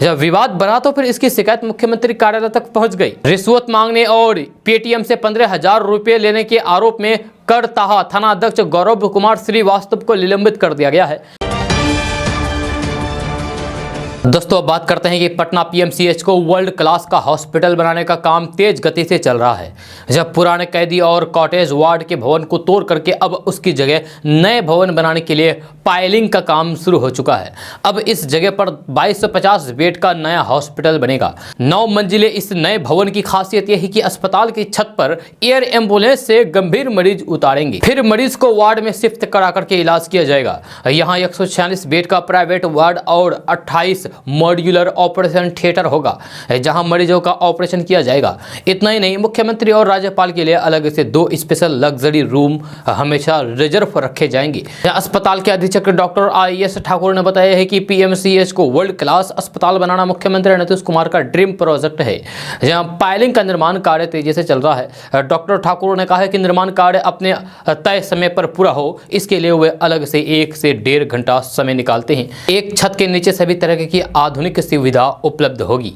जब विवाद बढ़ा तो फिर इसकी शिकायत मुख्यमंत्री कार्यालय तक पहुंच गई। रिश्वत मांगने और पेटीएम से 15,000 रुपए लेने के आरोप में करताहा थानाध्यक्ष गौरव कुमार श्रीवास्तव को निलंबित कर दिया गया है। दोस्तों, अब बात करते हैं कि पटना पीएमसीएच को वर्ल्ड क्लास का हॉस्पिटल बनाने का काम तेज गति से चल रहा है। जब पुराने कैदी और कॉटेज वार्ड के भवन को तोड़ करके अब उसकी जगह नए भवन बनाने के लिए पाइलिंग का काम शुरू हो चुका है। अब इस जगह पर 2250 बेड का नया हॉस्पिटल बनेगा। 9 मंजिले इस नए भवन की खासियत यह है कि अस्पताल की छत पर एयर एम्बुलेंस से गंभीर मरीज उतारेंगे, फिर मरीज को वार्ड में शिफ्ट करा करके इलाज किया जाएगा। यहाँ 146 बेड का प्राइवेट वार्ड और 28 मॉड्यूलर ऑपरेशन थिएटर होगा, जहां मरीजों का ऑपरेशन किया जाएगा। इतना ही नहीं, मुख्यमंत्री और राज्यपाल के लिए अलग से 2 स्पेशल लग्जरी रूम हमेशा रिजर्व रखे जाएंगे। अस्पताल के अधीक्षक डॉक्टर IS ठाकुर ने बताया है कि पीएमसीएच को वर्ल्ड क्लास अस्पताल बनाना मुख्यमंत्री नीतीश कुमार का ड्रीम प्रोजेक्ट है, जहां पाइलिंग का निर्माण कार्य तेजी से चल रहा है। डॉक्टर ठाकुर ने कहा है कि निर्माण कार्य अपने तय समय पर पूरा हो, इसके लिए वे अलग से 1 से 1.5 घंटा समय निकालते हैं। एक छत के नीचे सभी तरह की आधुनिक सुविधा उपलब्ध होगी।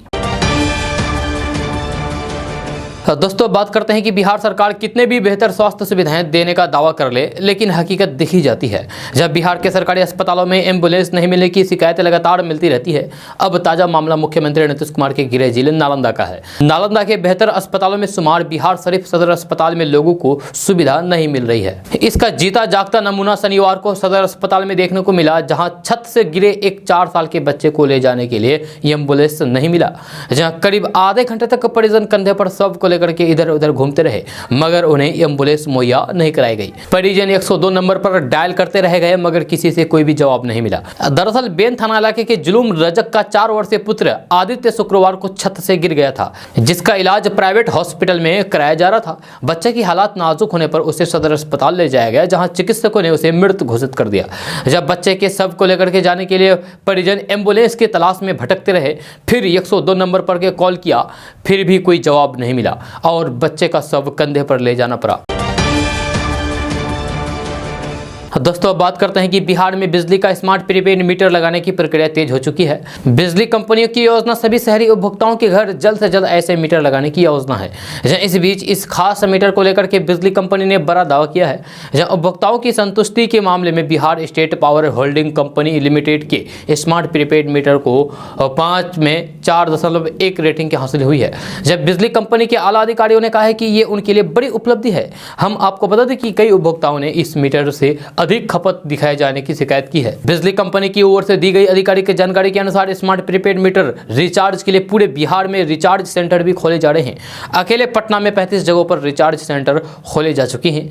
दोस्तों, बात करते हैं कि बिहार सरकार कितने भी बेहतर स्वास्थ्य सुविधाएं देने का दावा कर ले, लेकिन हकीकत दिखी जाती है। जब बिहार के सरकारी अस्पतालों में एम्बुलेंस नहीं मिलने की शिकायतें लगातार मिलती रहती है। अब ताजा मामला मुख्यमंत्री नीतीश कुमार के गृह जिले नालंदा का है। नालंदा के बेहतर अस्पतालों में शुमार बिहार शरीफ सदर अस्पताल में लोगों को सुविधा नहीं मिल रही है। इसका जीता जागता नमूना शनिवार को सदर अस्पताल में देखने को मिला, जहाँ छत से गिरे एक 4 साल के बच्चे को ले जाने के लिए एम्बुलेंस नहीं मिला। जहाँ करीब आधे घंटे तक परिजन कंधे पर शव को करके इधर उधर घूमते रहे, मगर उन्हें एम्बुलेंस मुहैया नहीं कराई गई। परिजन 102 नंबर पर डायल करते रह गए, मगर किसी से कोई भी जवाब नहीं मिला। दरअसल बेन थाना इलाके के जुलूम रजक का 4 वर्षीय पुत्र आदित्य शुक्रवार को छत से गिर गया था, जिसका इलाज प्राइवेट हॉस्पिटल में कराया जा रहा था। बच्चे की हालत नाजुक होने पर उसे सदर अस्पताल ले जाया गया, जहां चिकित्सकों ने उसे मृत घोषित कर दिया। जब बच्चे के शव को लेकर के जाने के लिए परिजन एम्बुलेंस की तलाश में भटकते रहे, फिर 102 नंबर पर के कॉल किया, फिर भी कोई जवाब नहीं मिला और बच्चे का शव कंधे पर ले जाना पड़ा। दोस्तों, अब बात करते हैं कि बिहार में बिजली का स्मार्ट प्रीपेड मीटर लगाने की प्रक्रिया तेज हो चुकी है। बिजली कंपनियों की योजना सभी शहरी उपभोक्ताओं के घर जल्द से जल्द ऐसे मीटर लगाने की योजना है। इस बीच इस खास मीटर को लेकर के बिजली कंपनी ने बड़ा दावा किया है। जहां उपभोक्ताओं की संतुष्टि के मामले में Bihar state power holding company limited के स्मार्ट प्रीपेड मीटर को 5 में 4.1 रेटिंग हासिल हुई है। जब बिजली कंपनी के आला अधिकारियों ने कहा है कि ये उनके लिए बड़ी उपलब्धि है। हम आपको बता दें कि कई उपभोक्ताओं ने इस मीटर से अधिक खपत दिखाए जाने की शिकायत की है। बिजली कंपनी की ओर से दी गई अधिकारी की जानकारी के अनुसार स्मार्ट प्रीपेड मीटर रिचार्ज के लिए पूरे बिहार में रिचार्ज सेंटर भी खोले जा रहे हैं। अकेले पटना में 35 जगहों पर रिचार्ज सेंटर खोले जा चुके हैं।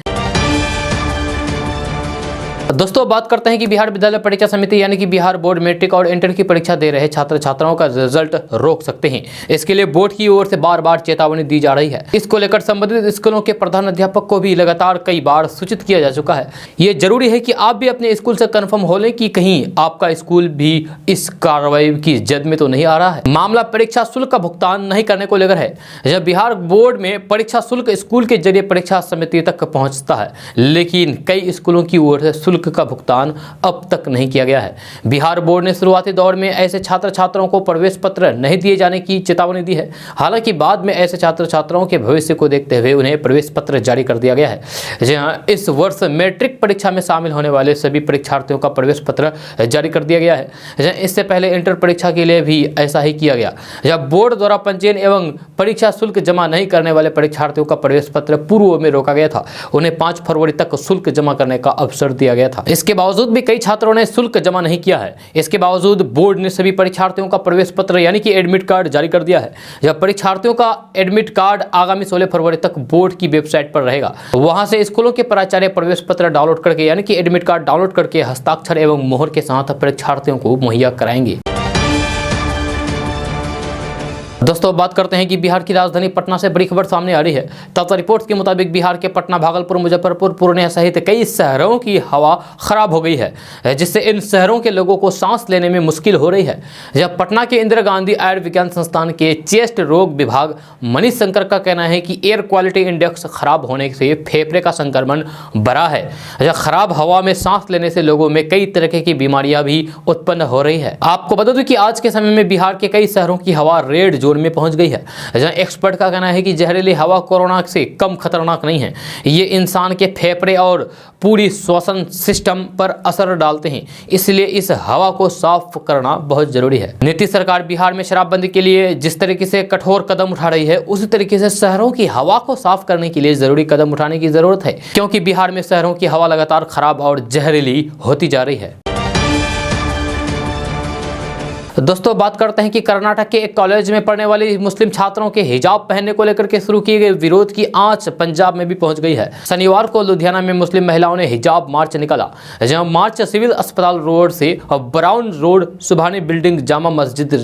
दोस्तों, बात करते हैं कि बिहार विद्यालय परीक्षा समिति यानी कि बिहार बोर्ड मैट्रिक और इंटर की परीक्षा दे रहे छात्र छात्राओं का रिजल्ट रोक सकते हैं। इसके लिए बोर्ड की ओर से बार बार चेतावनी दी जा रही है। इसको लेकर संबंधित स्कूलों के प्रधान अध्यापक को भी लगातार कई बार सूचित किया जा चुका है। ये जरूरी है कि आप भी अपने स्कूल से कंफर्म हो लें कि कहीं आपका स्कूल भी इस कार्रवाई की जद में तो नहीं आ रहा है। मामला परीक्षा शुल्क का भुगतान नहीं करने को लेकर है। जब बिहार बोर्ड में परीक्षा शुल्क स्कूल के जरिए परीक्षा समिति तक पहुंचता है, लेकिन कई स्कूलों की ओर से शुल्क का भुगतान अब तक नहीं किया गया है। बिहार बोर्ड ने शुरुआती दौर में ऐसे छात्र छात्राओं को प्रवेश पत्र नहीं दिए जाने की चेतावनी दी है। हालांकि बाद में ऐसे छात्र छात्राओं के भविष्य को देखते हुए उन्हें प्रवेश पत्र जारी कर दिया गया है। जहां इस वर्ष मैट्रिक परीक्षा में शामिल होने वाले सभी परीक्षार्थियों का प्रवेश पत्र जारी कर दिया गया है। जहां इससे पहले इंटर परीक्षा के लिए भी ऐसा ही किया गया। जब बोर्ड द्वारा पंजीयन एवं परीक्षा शुल्क जमा नहीं करने वाले परीक्षार्थियों का प्रवेश पत्र पूर्व में रोका गया था। उन्हें 5 फरवरी तक शुल्क जमा करने का अवसर दिया गया था। इसके बावजूद भी कई छात्रों ने शुल्क जमा नहीं किया है। इसके बावजूद बोर्ड ने सभी परीक्षार्थियों का प्रवेश पत्र यानी कि एडमिट कार्ड जारी कर दिया है। जब परीक्षार्थियों का एडमिट कार्ड आगामी 16 फरवरी तक बोर्ड की वेबसाइट पर रहेगा। वहां से स्कूलों के प्राचार्य प्रवेश पत्र डाउनलोड करके यानी कि एडमिट कार्ड डाउनलोड करके हस्ताक्षर एवं मोहर के साथ परीक्षार्थियों को मुहैया कराएंगे। दोस्तों बात करते हैं कि बिहार की राजधानी पटना से बड़ी खबर सामने आ रही है। ताज़ा रिपोर्ट्स के मुताबिक बिहार के पटना, भागलपुर, मुजफ्फरपुर, पूर्णिया सहित कई शहरों की हवा खराब हो गई है, जिससे इन शहरों के लोगों को सांस लेने में मुश्किल हो रही है। जब पटना के इंदिरा गांधी आयुर्विज्ञान संस्थान के चेस्ट रोग विभाग मनीष शंकर का कहना है कि एयर क्वालिटी इंडेक्स खराब होने से फेफड़े का संक्रमण बढ़ा है। जब खराब हवा में सांस लेने से लोगों में कई तरह की बीमारियां भी उत्पन्न हो रही है। आपको बता दूं कि आज के समय में बिहार के कई शहरों की हवा रेड जोन में पहुंच गई है, जहां एक्सपर्ट का कहना है कि जहरीली हवा कोरोना से कम खतरनाक नहीं है। ये इंसान के फेफड़े और पूरी श्वसन सिस्टम पर असर डालते हैं, इसलिए इस हवा को साफ करना बहुत जरूरी है। नीतीश सरकार बिहार में शराबबंदी के लिए जिस तरीके से कठोर कदम उठा रही है, उसी तरीके से शहरों की हवा को साफ करने के लिए जरूरी कदम उठाने की जरूरत है, क्योंकि बिहार में शहरों की हवा लगातार खराब और जहरीली होती जा रही है। दोस्तों बात करते हैं कि कर्नाटक के एक कॉलेज में पढ़ने वाली मुस्लिम छात्रों के हिजाब पहनने को लेकर के शुरू किए गए विरोध की आंच पंजाब में भी पहुंच गई है। शनिवार को लुधियाना में मुस्लिम महिलाओं ने हिजाब मार्च निकाला, जहां मार्च सिविल अस्पताल रोड से और brown road, Subhani building, Jama Masjid,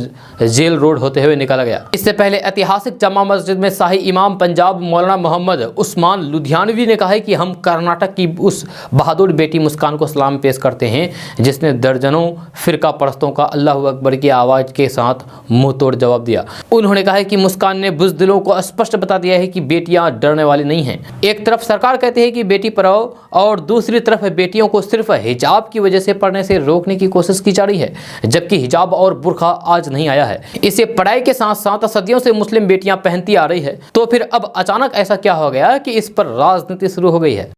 jail road होते हुए निकाला गया। इससे पहले ऐतिहासिक जामा मस्जिद में शाही इमाम पंजाब मौलाना मोहम्मद उस्मान लुधियानवी ने कहा है कि हम कर्नाटक की उस बहादुर बेटी मुस्कान को सलाम पेश करते हैं, जिसने दर्जनों फिरका परस्तों का अल्लाहू अकबर की आवाज के साथ मुंह तोड़ जवाब दिया। उन्होंने कहा है कि मुस्कान ने बुज़दिलों को स्पष्ट बता दिया है कि बेटियां डरने वाली नहीं हैं। एक तरफ सरकार कहती है कि बेटी पढ़ाओ और दूसरी तरफ बेटियों को सिर्फ हिजाब की वजह से पढ़ने से रोकने की कोशिश की जा रही है, जबकि हिजाब और बुर्का आज नहीं आया है। इसे पढ़ाई के साथ साथ सदियों से मुस्लिम बेटियां पहनती आ रही है, तो फिर अब अचानक ऐसा क्या हो गया कि इस पर राजनीति शुरू हो गई है।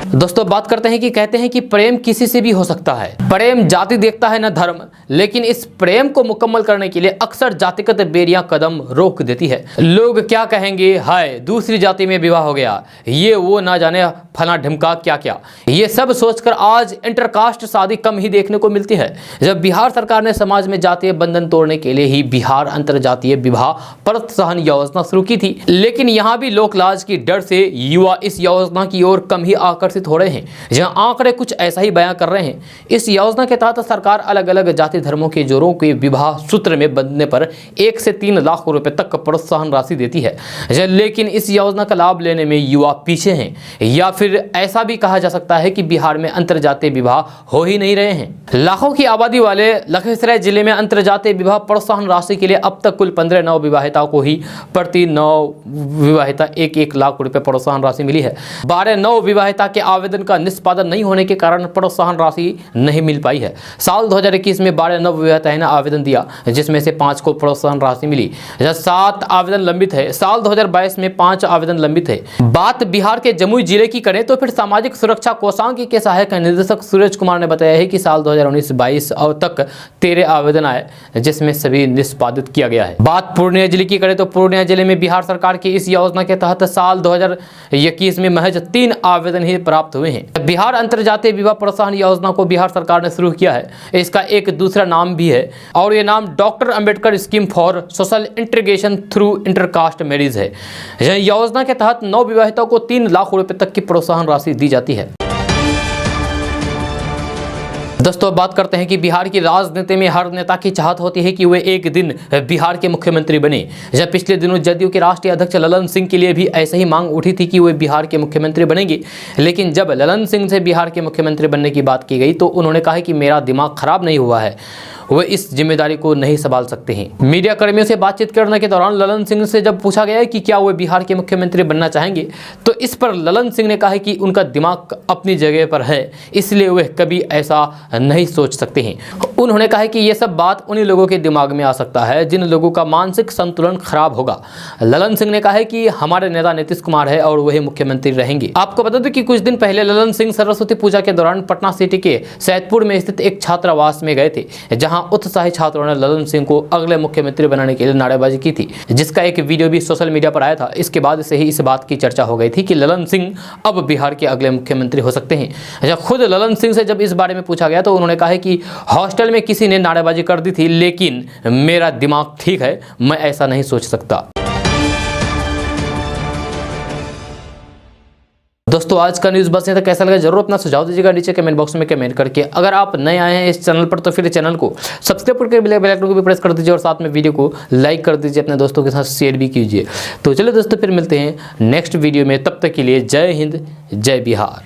दोस्तों बात करते हैं कि कहते हैं कि प्रेम किसी से भी हो सकता है, प्रेम जाति देखता है न धर्म, लेकिन इस प्रेम को मुकम्मल करने के लिए अक्सर जातिगत बेरियां कदम रोक देती है। लोग क्या कहेंगे, हाय दूसरी जाति में विवाह हो गया, ये वो ना जाने फला ढिमका क्या क्या, ये सब सोचकर आज इंटरकास्ट शादी कम ही देखने को मिलती है। जब बिहार सरकार ने समाज में जातीय बंधन तोड़ने के लिए ही बिहार अंतरजातीय विवाह प्रोत्साहन योजना शुरू की थी, लेकिन यहाँ भी लोकलाज की डर से युवा इस योजना की ओर कम ही आकर्षित हो रहे हैं, जहां आंकड़े कुछ ऐसा ही बयां कर रहे हैं। इस योजना के तहत सरकार अलग अलग जाति धर्मों के जोड़ों के विवाह सूत्र में बंधने पर 1 से 3 लाख रुपए तक प्रोत्साहन राशि देती है, लेकिन इस योजना का लाभ लेने में युवा पीछे हैं, या फिर ऐसा भी कहा जा सकता है कि बिहार में अंतरजातीय विवाह हो ही नहीं रहे हैं। लाखों की आबादी वाले लखीसराय जिले में अंतरजातीय विवाह प्रोत्साहन राशि के लिए अब तक कुल 15 नव विवाहिताओं को ही प्रति नव विवाहिता 1-1 लाख रुपए प्रोत्साहन राशि मिली है। 12 नव विवाहिता के आवेदन का निष्पादन नहीं होने के कारण प्रोत्साहन राशि नहीं मिल पाई है। साल 2021 में 12 नव विवाहिताओं ने आवेदन दिया, जिसमें से 5 को प्रोत्साहन राशि मिली, 7 आवेदन लंबित है। साल 2022 में 5 आवेदन लंबित है। बात बिहार के जमुई जिले की करें तो फिर सामाजिक सुरक्षा कोषांग के सहायक निदेशक सूरज कुमार ने बताया है कि साल 2019-22 और तक 13 आवेदन आए, जिसमें सभी निष्पादित किया गया है। बात पूर्णिया जिले की करें तो पूर्णिया जिले में बिहार सरकार की इस योजना के तहत साल 2021 में महज 3 आवेदन ही प्राप्त हुए हैं। बिहार अंतरजातीय विवाह प्रोत्साहन योजना को बिहार सरकार ने शुरू किया है। इसका एक दूसरा नाम भी है और ये नाम doctor Ambedkar scheme for social integration through intercaste marriage है। योजना के तहत नव विवाहिताओं को 3 लाख रुपए तक की प्रोत्साहन राशि दी जाती है। दोस्तों बात करते हैं कि बिहार की राजनीति में हर नेता की चाहत होती है कि वे एक दिन बिहार के मुख्यमंत्री बने। जब पिछले दिनों जदयू के राष्ट्रीय अध्यक्ष ललन सिंह के लिए भी ऐसे ही मांग उठी थी कि वे बिहार के मुख्यमंत्री बनेंगे, लेकिन जब ललन सिंह से बिहार के मुख्यमंत्री बनने की बात की गई तो उन्होंने कहा कि मेरा दिमाग खराब नहीं हुआ है, वे इस जिम्मेदारी को नहीं संभाल सकते हैं। मीडिया कर्मियों से बातचीत करने के दौरान ललन सिंह से जब पूछा गया कि क्या वे बिहार के मुख्यमंत्री बनना चाहेंगे, तो इस पर ललन सिंह ने कहा कि उनका दिमाग अपनी जगह पर है, इसलिए वे कभी ऐसा नहीं सोच सकते हैं। उन्होंने कहा कि यह सब बात उन्हीं लोगों के दिमाग में आ सकता है जिन लोगों का मानसिक संतुलन खराब होगा। ललन सिंह ने कहा कि हमारे नेता नीतीश कुमार है और वही मुख्यमंत्री रहेंगे। आपको बता दें कि कुछ दिन पहले ललन सिंह सरस्वती पूजा के दौरान पटना सिटी के सैदपुर में स्थित एक छात्रावास में गए थे, जहां उत्साही छात्रों ने ललन सिंह को अगले मुख्यमंत्री बनाने के लिए नारेबाजी की थी, जिसका एक वीडियो भी सोशल मीडिया पर आया था। इसके बाद से ही इस बात की चर्चा हो गई थी कि ललन सिंह अब बिहार के अगले मुख्यमंत्री हो सकते हैं। जब खुद ललन सिंह से जब इस बारे में पूछा गया तो उन्होंने कहा कि हॉस्टल में किसी ने नारेबाजी कर दी थी, लेकिन मेरा दिमाग ठीक है, मैं ऐसा नहीं सोच सकता। दोस्तों आज का न्यूज़ बस यहाँ तक। कैसा लगा जरूर अपना सुझाव दीजिएगा नीचे कमेंट बॉक्स में कमेंट करके। अगर आप नए आए हैं इस चैनल पर तो फिर चैनल को सब्सक्राइब करके बेल आइकन को भी प्रेस कर दीजिए और साथ में वीडियो को लाइक कर दीजिए, अपने दोस्तों के साथ शेयर भी कीजिए। तो चलिए दोस्तों फिर मिलते हैं नेक्स्ट वीडियो में, तब तक के लिए जय हिंद जय बिहार।